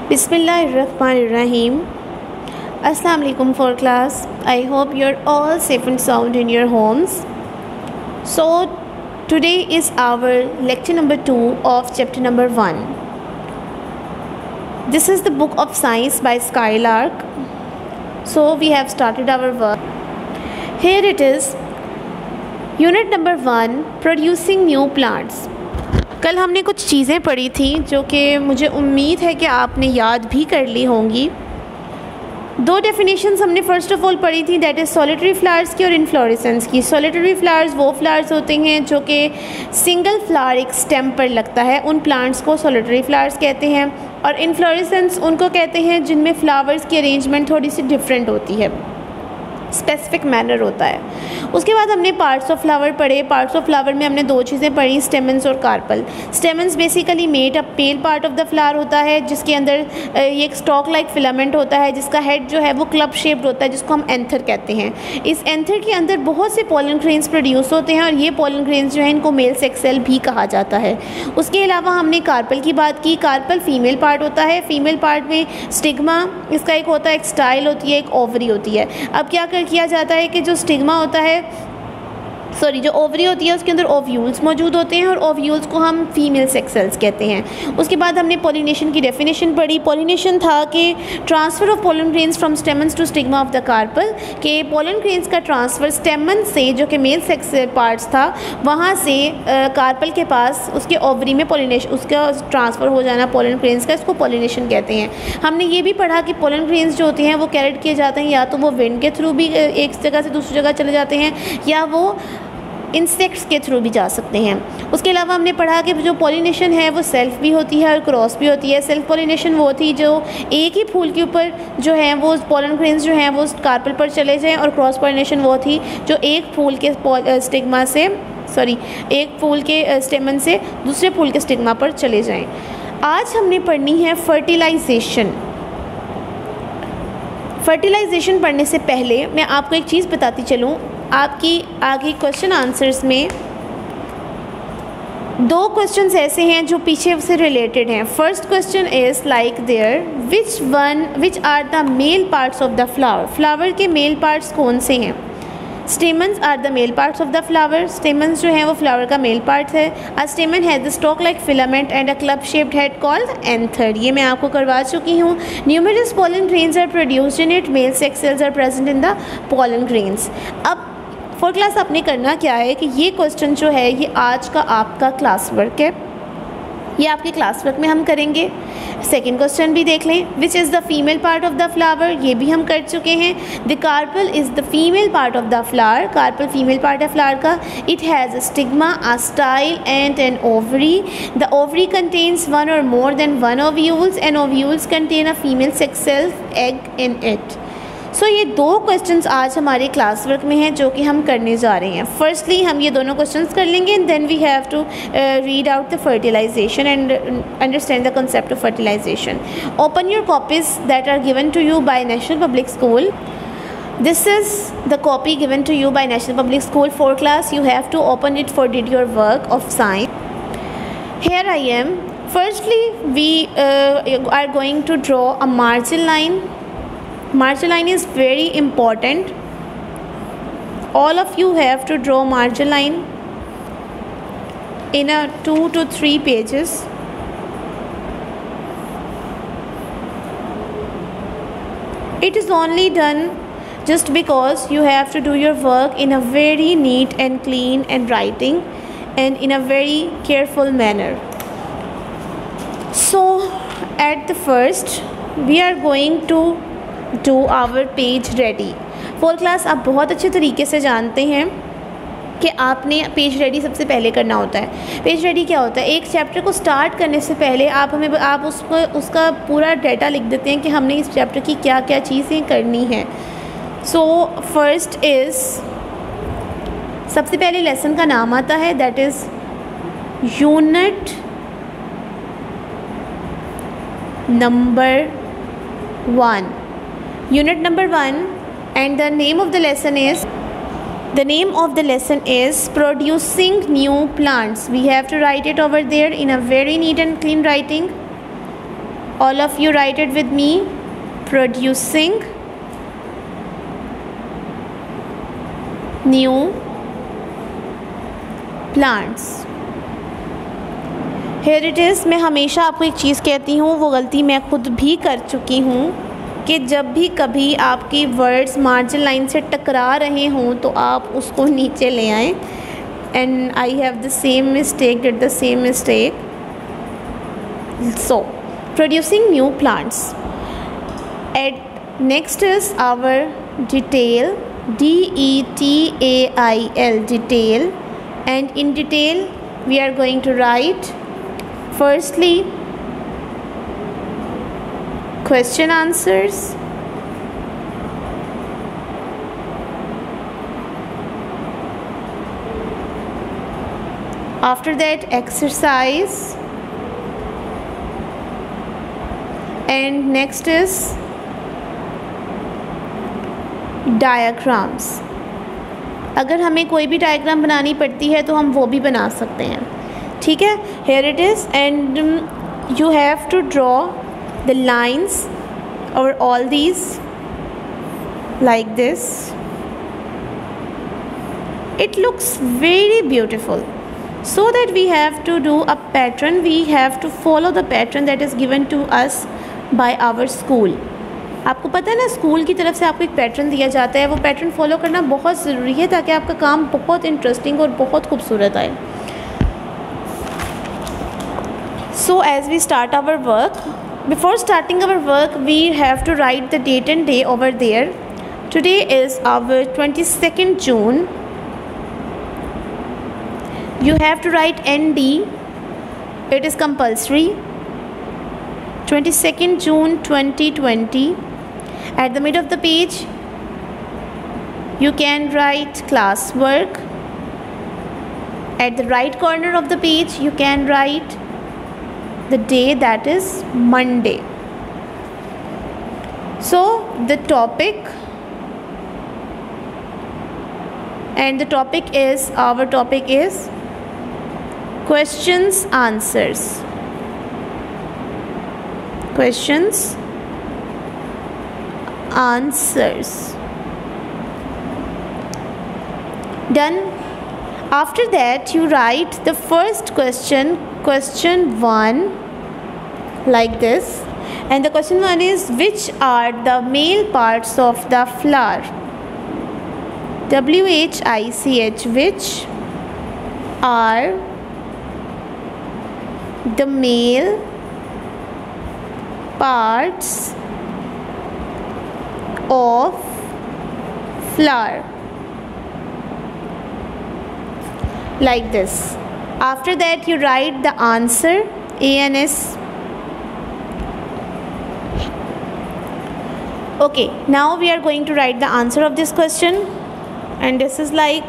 Bismillahirrahmanirrahim. Assalamu alaikum for class. I hope you're all safe and sound in your homes. So today is our lecture number 2 of chapter number 1. This is the book of science by Skylark. So we have started our work. Here it is. Unit number 1, producing new plants. कल हमने कुछ चीज़ें पढ़ी थी जो कि मुझे उम्मीद है कि आपने याद भी कर ली होंगी। दो डेफिनेशंस हमने फ़र्स्ट ऑफ ऑल पढ़ी थी, दैट इज़ सॉलिटरी फ्लावर्स की और इन्फ्लोरेसेंस की। सॉलिटरी फ्लावर्स वो फ्लावर्स होते हैं जो कि सिंगल फ्लावर एक स्टेम पर लगता है, उन प्लांट्स को सॉलिटरी फ्लावर्स कहते हैं। और इन्फ्लोरेसेंस उनको कहते हैं जिनमें फ्लावर्स की अरेंजमेंट थोड़ी सी डिफरेंट होती है, स्पेसिफिक मैनर होता है। उसके बाद हमने पार्ट्स ऑफ फ्लावर पढ़े। पार्ट्स ऑफ फ्लावर में हमने दो चीज़ें पढ़ी, स्टेमन्स और carpel. Stamens basically made up pale part of the flower होता है, जिसके अंदर ये एक स्टॉक लाइक फिलामेंट होता है, जिसका हेड जो है वो क्लब शेप्ड होता है, जिसको हम एंथर कहते हैं। इस एंथर के अंदर बहुत से पोलन ग्रेन्स प्रोड्यूस होते हैं और ये पोलन ग्रेन्स जो है इनको मेल सेक्स सेल भी कहा जाता है। उसके अलावा हमने कार्पल की बात की। कार्पल फीमेल पार्ट होता है। फीमेल पार्ट में स्टिग्मा इसका एक होता है, एक स्टाइल होती है, एक ओवरी होती है। अब क्या किया जाता है कि जो स्टिग्मा होता है, जो ओवरी होती है, उसके अंदर ओव्यूल्स मौजूद होते हैं और ओव्यूल्स को हम फीमेल सेक्स सेल्स कहते हैं। उसके बाद हमने पॉलिनेशन की डेफिनेशन पढ़ी। पॉलिनेशन था कि transfer of pollen grains from stamens to stigma of the carpel, के पोलन ग्रेन्स का ट्रांसफ़र स्टेमन से, जो कि मेल सेक्स पार्ट्स था, वहाँ से कार्पल के पास उसके ओवरी में पॉलिनेशन, उसका ट्रांसफ़र हो जाना पोलन ग्रेन्स का, इसको पॉलिनेशन कहते हैं। हमने ये भी पढ़ा कि पोलन ग्रेन्स जो होते हैं वो कैरेट किए जाते हैं, या तो वो विंड के थ्रू भी एक जगह से दूसरी जगह चले जाते हैं, या वो इंसेक्ट्स के थ्रू भी जा सकते हैं। उसके अलावा हमने पढ़ा कि जो पॉलिनेशन है वो सेल्फ भी होती है और क्रॉस भी होती है। सेल्फ पॉलिनेशन वो थी जो एक ही फूल के ऊपर जो है वो पोलन ग्रेन्स जो हैं वो कार्पल पर चले जाएं, और क्रॉस पॉलिनेशन वो थी जो एक फूल के स्टिग्मा से एक फूल के स्टेमन से दूसरे फूल के स्टिग्मा पर चले जाएं। आज हमने पढ़नी है फर्टिलाइजेशन। फर्टिलाइजेशन पढ़ने से पहले मैं आपको एक चीज़ बताती चलूँ। आपकी आगे क्वेश्चन आंसर्स में दो क्वेश्चंस ऐसे हैं जो पीछे से रिलेटेड हैं। First question is like there, which are the male parts of the flower. Flower के मेल पार्ट्स कौन से हैं? Stamens are the male parts of the flower. Stamens जो हैं वो फ्लावर का मेल पार्ट है। A stamen has the stalk like filament and a club shaped head called anther. ये मैं आपको करवा चुकी हूँ। Numerous pollen grains are produced in it, male sex cells are present in the pollen grains. अब for class आपने करना क्या है कि ये क्वेश्चन जो है ये आज का आपका क्लास वर्क है, ये आपके क्लास वर्क में हम करेंगे। सेकेंड क्वेश्चन भी देख लें, which is the female part of the flower, ये भी हम कर चुके हैं। The carpel is the female part of the flower. Carpel female part है फ्लावर का। It has a stigma, a style and an ovary. The ovary contains one or more than one ovules and ovules contain a female sex cell egg in it. So ये दो questions आज हमारे class work में हैं जो कि हम करने जा रहे हैं। फर्स्टली हम ये दोनों क्वेश्चंस कर लेंगे and then we have to read out the fertilization and understand the concept of fertilization. Open your copies that are given to you by National Public School. This is the copy given to you by National Public School for class. You have to open it for did your work of science. Here I am. Firstly, we are going to draw a margin line. Margin line is very important. All of you have to draw margin line in a 2 to 3 pages. It is only done just because you have to do your work in a very neat and clean and writing and in a very careful manner. So at the first we are going to do our page ready. For class आप बहुत अच्छे तरीके से जानते हैं कि आपने page ready सबसे पहले करना होता है। पेज रेडी क्या होता है? एक चैप्टर को स्टार्ट करने से पहले आप उसका पूरा डाटा लिख देते हैं कि हमने इस चैप्टर की क्या क्या चीज़ें करनी हैं। सो फर्स्ट इज़, सबसे पहले लेसन का नाम आता है, that is unit number 1। Unit number 1, and the name of the lesson is producing new plants. We have to write it over there in a very neat and clean writing. All of you write it with me. Producing new plants. Here it is. मैं हमेशा आपको एक चीज़ कहती हूँ, वो गलती मैं खुद भी कर चुकी हूँ कि जब भी कभी आपकी वर्ड्स मार्जिन लाइन से टकरा रहे हों तो आप उसको नीचे ले आएँ. And I have the same mistake, did the same mistake. So, producing new plants. Next is our detail, DETAIL, detail. And in detail, we are going to write firstly question answers. After that, exercise, and next is diagrams. अगर हमें कोई भी diagram बनानी पड़ती है तो हम वो भी बना सकते हैं. ठीक है. Here it is, and you have to draw the lines over all these like this. It looks very beautiful. So that we have to do a pattern, we have to follow the pattern that is given to us by our school. आपको पता है ना, school की तरफ से आपको एक pattern दिया जाता है, वो पैटर्न फॉलो करना बहुत ज़रूरी है ताकि आपका काम बहुत इंटरेस्टिंग और बहुत खूबसूरत आए. So as we start our work, before starting our work, we have to write the date and day over there. Today is our 22nd June. You have to write ND. It is compulsory. 22nd June 2020. At the middle of the page, you can write classwork. At the right corner of the page, you can write the day, that is Monday. So the topic, and the topic is, our topic is questions answers. Questions answers. Done. After that, you write the first question, question 1, like this. And the question 1 is, which are the male parts of the flower? WHICH, which are the male parts of flower, like this. After that, you write the answer, ANS. Okay, now we are going to write the answer of this question, and this is like,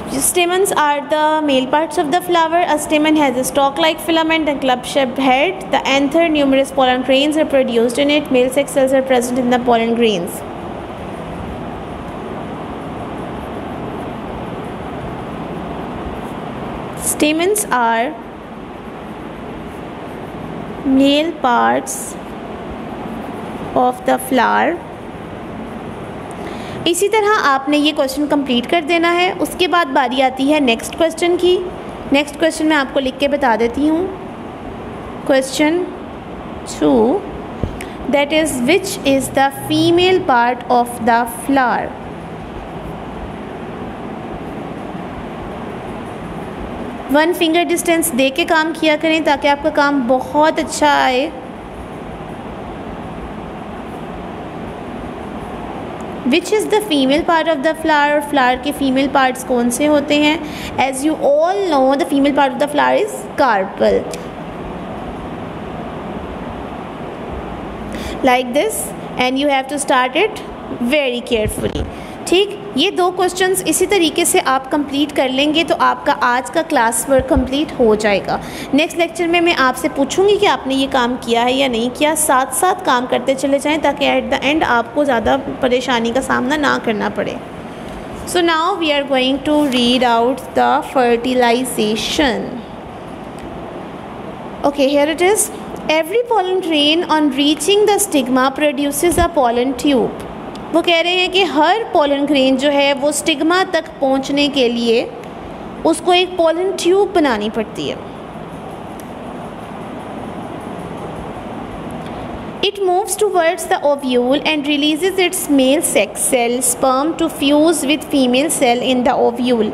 stamens are the male parts of the flower. A stamen has a stalk-like filament and club-shaped head. The anther, numerous pollen grains are produced in it. Male sex cells are present in the pollen grains. Stamens are male parts of the flower. इसी तरह आपने ये question complete कर देना है. उसके बाद बारी आती है नेक्स्ट क्वेश्चन की. नेक्स्ट क्वेश्चन मैं आपको लिख के बता देती हूँ. Question 2, that is which is the female part of the flower. One finger distance दे के काम किया करें ताकि आपका काम बहुत अच्छा आए. Which is the female part of the flower. Flower के फीमेल पार्ट्स कौन से होते हैं? As you all know, the female part of the flower is carpel, like this, and you have to start it very carefully. ठीक, ये 2 questions इसी तरीके से आप कंप्लीट कर लेंगे तो आपका आज का क्लास वर्क कंप्लीट हो जाएगा. नेक्स्ट लेक्चर में मैं आपसे पूछूंगी कि आपने ये काम किया है या नहीं किया. साथ साथ काम करते चले जाएं ताकि एट द एंड आपको ज़्यादा परेशानी का सामना ना करना पड़े. So now we are going to read out the fertilization. Okay, here it is. Every pollen grain on reaching the stigma produces a pollen tube. वो कह रहे हैं कि हर pollen grain जो है वो स्टिग्मा तक पहुंचने के लिए उसको एक pollen tube बनानी पड़ती है. It moves towards the ovule and releases its male sex cell sperm to fuse with female cell in the ovule.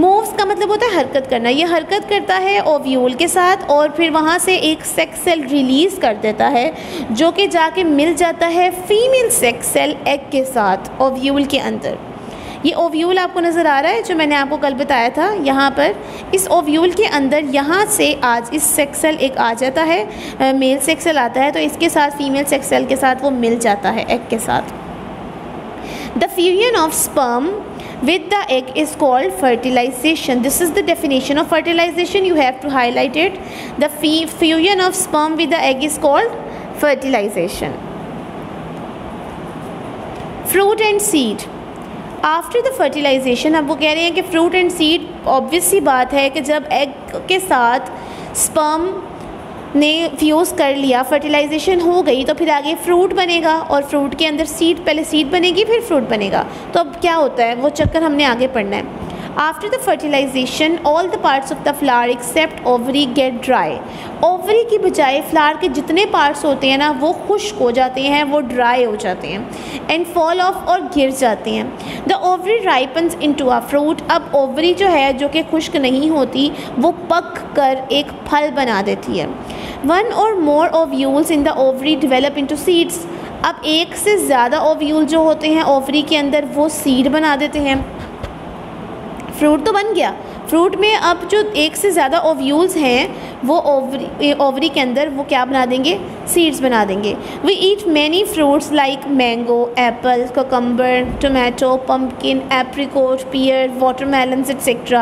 Moves का मतलब होता है हरकत करना. ये हरकत करता है ओव्यूल के साथ और फिर वहाँ से एक सेक्स सेल रिलीज़ कर देता है जो कि जाके मिल जाता है फीमेल सेक्स सेल एग के साथ ओव्यूल के अंदर. ये ओव्यूल आपको नज़र आ रहा है जो मैंने आपको कल बताया था. यहाँ पर इस ओव्यूल के अंदर यहाँ से आज इस सेक्स सेल एक आ जाता है, मेल सेक्स सेल आता है तो इसके साथ फीमेल सेक्स सेल के साथ वो मिल जाता है एग के साथ. The fusion of sperm with the egg is called fertilization. This is the definition of fertilization. You have to highlight it. The fusion of sperm with the egg is called fertilization. Fruit and seed. After the fertilization, अब वो कह रहे हैं कि fruit and seed obvious सी बात है कि जब egg के साथ sperm ने फ्यूज़ कर लिया, फर्टिलाइजेशन हो गई तो फिर आगे फ्रूट बनेगा और फ्रूट के अंदर सीड, पहले सीड बनेगी फिर फ्रूट बनेगा. तो अब क्या होता है वो चक्कर हमने आगे पढ़ना है. After the fertilization all the parts of the flower except ovary get dry. Ovary की बजाय फ्लावर के जितने पार्ट्स होते हैं ना वो खुश्क हो जाते हैं, वो ड्राई हो जाते हैं एंड फॉल ऑफ और गिर जाते हैं. The ovary ripens into a fruit. अब ओवरी जो है जो कि खुश्क नहीं होती वो पक कर एक फल बना देती है. One or more ovules in the ovary develop into seeds. अब एक से ज़्यादा ओव्यूल जो होते हैं ओवरी के अंदर वो सीड बना देते हैं. फ्रूट तो बन गया. फ्रूट में अब जो एक से ज़्यादा ओव्यूल्स हैं वो ओवरी के अंदर वो क्या बना देंगे, सीड्स बना देंगे. We eat many fruits like mango, apple, cucumber, tomato, pumpkin, apricot, pear, watermelons etcetera.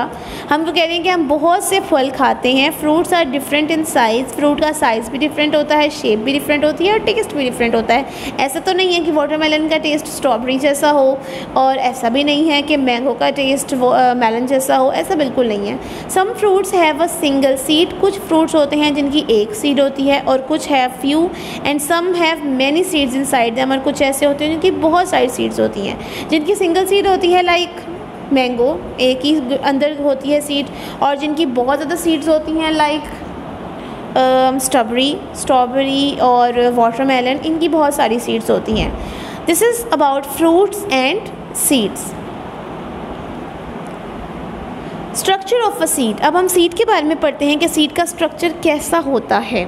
हम वो कह रहे हैं कि हम बहुत से फल खाते हैं. Fruits are different in size. Fruit का साइज़ भी डिफरेंट होता है, शेप भी डिफरेंट होती है और टेस्ट भी डिफरेंट होता है. ऐसा तो नहीं है कि वाटरमेलन का टेस्ट स्ट्रॉबेरी जैसा हो और ऐसा भी नहीं है कि मैंगो का टेस्ट मेलन जैसा हो, ऐसा बिल्कुल नहीं है. Some fruits have a single seed. कुछ फ्रूट्स होते हैं जिनकी एक सीड होती है और कुछ have few and some have many seeds inside them. और कुछ ऐसे होते हैं जिनकी बहुत सारी सीड्स होती हैं. जिनकी सिंगल सीड होती है लाइक मैंगो, एक ही अंदर होती है सीड, और जिनकी बहुत ज़्यादा सीड्स होती हैं लाइक स्ट्रॉबेरी और वाटरमेलन, इनकी बहुत सारी सीड्स होती हैं. This is about fruits and seeds. Structure of a seed. अब हम सीड के बारे में पढ़ते हैं कि सीड का स्ट्रक्चर कैसा होता है.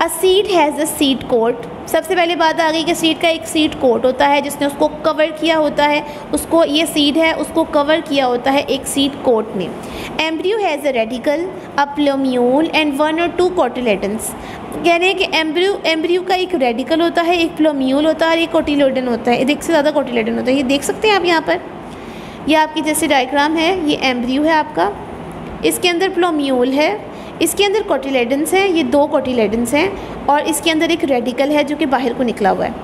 A seed has a seed coat. सबसे पहले बात आ गई कि सीड का एक सीड कोट होता है जिसने उसको कवर किया होता है. उसको ये सीड है उसको कवर किया होता है एक सीड कोट ने. Embryo has a radical, a plumule and 1 or 2 cotyledons. कह रहे हैं कि एम्ब्रियो का एक रेडिकल होता है, एक प्लोम्यूल होता है और एक कोटिलेडन होता है. एक से ज़्यादा कोटिलेडन होता है. ये देख सकते हैं आप यहाँ पर, ये आपकी जैसे डायग्राम है. ये एम्ब्रियो है आपका, इसके अंदर प्लोम्यूल है, इसके अंदर कोटिलेडन्स हैं, ये 2 कोटिलेडन्स हैं और इसके अंदर एक रेडिकल है जो कि बाहर को निकला हुआ है.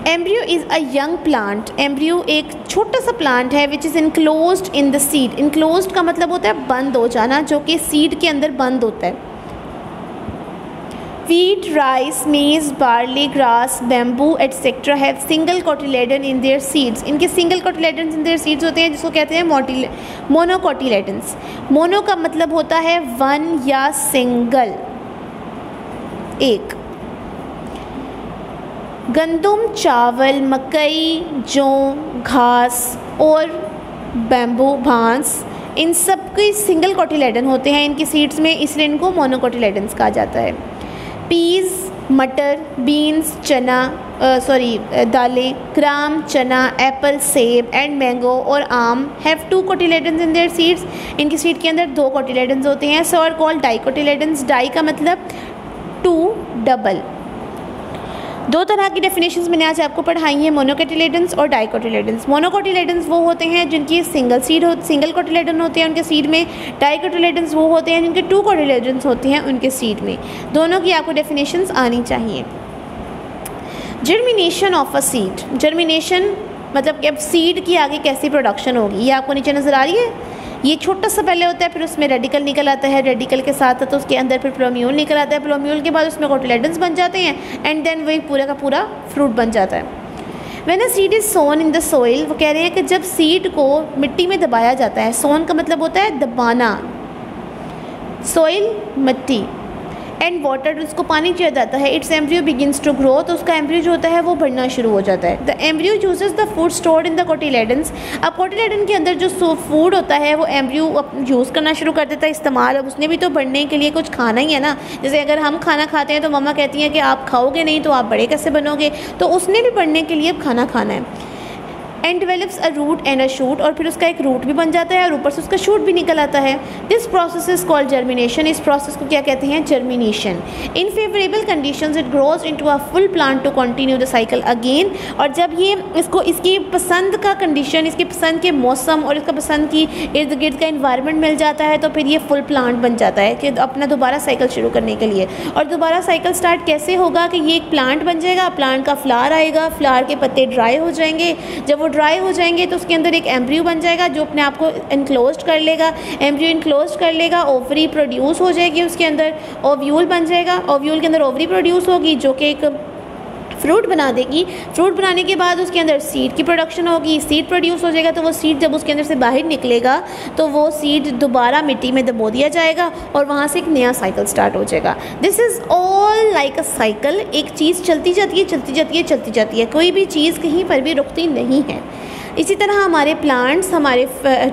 Embryo is a young plant. Embryo एक छोटा सा प्लांट है which is enclosed in the seed. Enclosed का मतलब होता है बंद हो जाना, जो कि सीड के अंदर बंद होता है. Wheat, rice, maize, barley, grass, bamboo, etc. have single cotyledon in their seeds. इनके single cotyledons in their seeds होते हैं जिसको कहते हैं monocotyledons. मोनो का मतलब होता है 1 या सिंगल, एक. गंदम, चावल, मकई, जौ, घास और बैम्बू, भांस, इन सब के सिंगल कोटिलेडन होते हैं इनकी सीड्स में, इसलिए इनको मोनोकोटिलेडन्स कहा जाता है. पीज़, मटर, बीन्स, दालें, ग्राम, चना, एप्पल, सेब एंड मैंगो और आम have 2 cotyledons in their seeds. इनकी सीड के अंदर 2 कोटिलेडन्स होते हैं. सो आर कॉल्ड डाइकोटिलेडन्स. डाई का मतलब 2, डबल. 2 तरह की डेफिनेशंस मैंने आज आपको पढ़ाई हैं, मोनोकोटिलेडन्स और डाइकोटिलेडन्स. मोनोकोटिलेडन्स वो होते हैं जिनकी सिंगल कोटिलेडन होते हैं उनके सीड में. डाइकोटिलेडन्स वो होते हैं जिनके 2 कोटिलेडन्स होते हैं उनके सीड में. दोनों की आपको डेफिनेशंस आनी चाहिए. Germination of a seed. Germination मतलब कि अब सीड की आगे कैसी प्रोडक्शन होगी, ये आपको नीचे नज़र आ रही है. ये छोटा सा पहले होता है, फिर उसमें रेडिकल निकल आता है, रेडिकल के साथ तो उसके अंदर फिर प्लोम्यूल निकल आता है, प्लोम्यूल के बाद उसमें कोटिलेडन्स बन जाते हैं एंड देन वही पूरा का पूरा फ्रूट बन जाता है। When a seed is sown in the soil, वो कह रहे हैं कि जब सीड को मिट्टी में दबाया जाता है, सोन का मतलब होता है दबाना, सोइल मिट्टी, एंड वाटर उसको पानी दिया जाता है, its embryo begins to grow, तो उसका एम्ब्रियो जो होता है वो बढ़ना शुरू हो जाता है। The embryo uses the food stored in the cotyledons, अब कोटिलेडन के अंदर जो फूड होता है वो एम्ब्रियो यूज़ करना शुरू कर देता है, इस्तेमाल। अब उसने भी तो बढ़ने के लिए कुछ खाना ही है ना, जैसे अगर हम खाना खाते हैं तो मम्मा कहती हैं कि आप खाओगे नहीं तो आप बड़े कैसे बनोगे, तो उसने भी बढ़ने के लिए अब खाना खाना है। And develops a root and a shoot, और फिर उसका एक रूट भी बन जाता है और ऊपर से उसका शूट भी निकल आता है। This process is called germination, इस प्रोसेस को क्या कहते हैं? Germination. In favourable conditions it grows into a full plant to continue the cycle again, और जब ये इसको इसकी पसंद का कंडीशन, इसकी पसंद के मौसम और इसका पसंद की इर्द गिर्द का इन्वायरमेंट मिल जाता है तो फिर ये फुल प्लांट बन जाता है कि अपना दोबारा साइकिल शुरू करने के लिए। और दोबारा साइकिल स्टार्ट कैसे होगा कि ये एक प्लांट बन जाएगा, प्लांट का फ्लावर आएगा, फ्लावर के पत्ते ड्राई हो जाएंगे, जब वो ड्राई हो जाएंगे तो उसके अंदर एक एम्ब्रियो बन जाएगा जो अपने आप को इनक्लोज्ड कर लेगा, एम्ब्रियो इनक्लोज्ड कर लेगा, ओवरी प्रोड्यूस हो जाएगी, उसके अंदर ओव्यूल बन जाएगा, ओव्यूल के अंदर ओवरी प्रोड्यूस होगी जो कि एक फ्रूट बना देगी। फ्रूट बनाने के बाद उसके अंदर सीड की प्रोडक्शन होगी, सीड प्रोड्यूस हो जाएगा, तो वो सीड जब उसके अंदर से बाहर निकलेगा तो वो सीड दोबारा मिट्टी में दबो दिया जाएगा और वहाँ से एक नया साइकिल स्टार्ट हो जाएगा। This is all like a cycle, एक चीज़ चलती जाती है, चलती जाती है, चलती जाती है, कोई भी चीज़ कहीं पर भी रुकती नहीं है। इसी तरह हमारे प्लांट्स, हमारे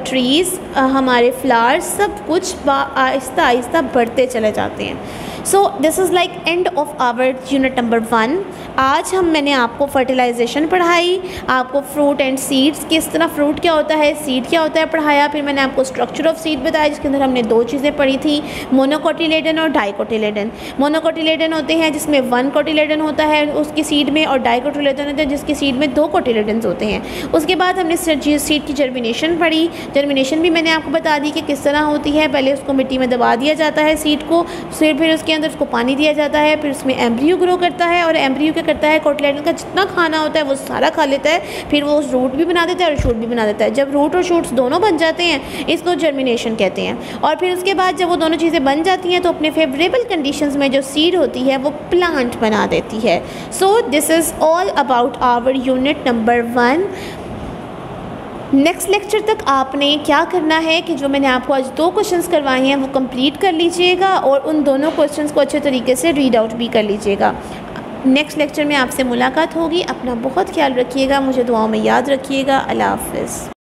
ट्रीज़, हमारे फ्लावर्स, सब कुछ आहिस्ता आहिस्ता बढ़ते चले जाते हैं। So this is like end of our unit number 1। आज मैंने आपको फर्टिलाइजेशन पढ़ाई, आपको फ्रूट एंड सीड्स, किस तरह फ्रूट क्या होता है, सीड क्या होता है पढ़ाया, फिर मैंने आपको स्ट्रक्चर ऑफ सीड बताया जिसके अंदर हमने 2 चीज़ें पढ़ी थी, मोनोकोटिलेडन और डाइकोटिलेडन। मोनोकोटिलेडन होते हैं जिसमें 1 कोटिलेडन होता है उसकी सीड में, और डाइकोटिलेडन होते हैं जिसकी सीड में 2 कोटिलेडन्स होते हैं। उसके बाद हमने सीड की जर्मिनेशन पढ़ी, जर्मिनेशन भी मैंने आपको बता दी कि किस तरह होती है। पहले उसको मिट्टी में दबा दिया जाता है सीड को, फिर उसके अंदर उसको पानी दिया जाता है, फिर उसमें एम्ब्रियो ग्रो करता है, और एम्ब्रियो क्या करता है, कोटिलेडन का जितना खाना होता है वो सारा खा लेता है, फिर वो रूट भी बना देता है और शूट भी बना देता है। जब रूट और शूट्स दोनों बन जाते हैं इसको जर्मिनेशन कहते हैं। और फिर उसके बाद जब वो दोनों चीज़ें बन जाती हैं तो अपने फेवरेबल कंडीशंस में जो सीड होती है वो प्लांट बना देती है। So this is all about our unit number 1। Next lecture तक आपने क्या करना है कि जो मैंने आपको आज 2 क्वेश्चंस करवाए हैं वो कंप्लीट कर लीजिएगा और उन दोनों क्वेश्चंस को अच्छे तरीके से रीड आउट भी कर लीजिएगा। नेक्स्ट लेक्चर में आपसे मुलाकात होगी। अपना बहुत ख्याल रखिएगा, मुझे दुआओं में याद रखिएगा। अल्लाह हाफ़िज़।